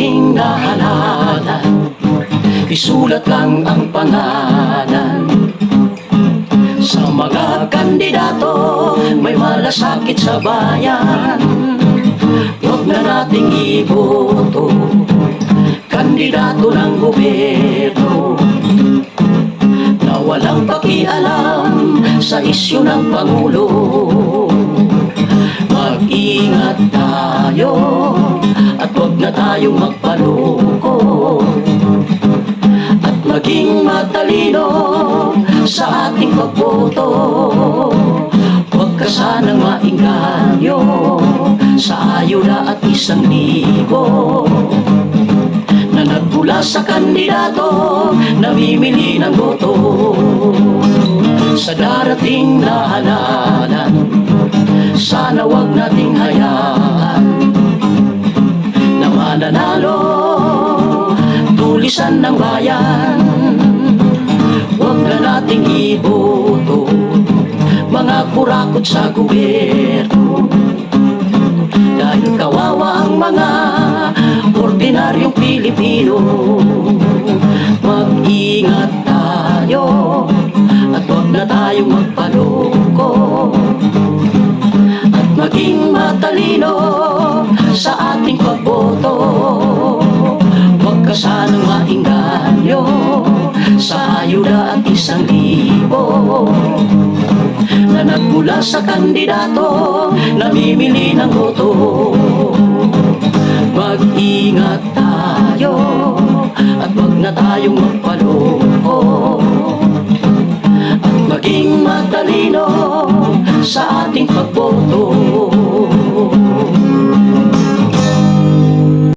darating na halalan, isulat lang ang pangalan. Sa mga kandidato may malasakit sa bayan, huwag na nating iboto kandidato ng gobyerno na walang pakialam sa isyu ng Pangulo. Mag-ingat tayo at huwag na tayong magpaloko, at maging matalino sa ating pagboto. Huwag ka sanang mainganyo sa ayuda at 1,000 na nagmula sa kandidato namimili ng boto. Sa darating na halalan, sana wag nating hayaan na mananalo tulisan ng bayan. Huwag na nating iboto mga kurakot sa gobyerno, dahil kawawa ang mga ordinaryong Pilipino. Mag-ingat tayo at huwag na tayong magpaloko, at maging matalino sa ating pagboto. Huwag ka sanang mainganyo sa ayuda at 1,000 na nagmula sa kandidato namimili ng boto. Mag-ingat tayo at huwag na tayong magpaloko, at maging matalino sa ating pagboto.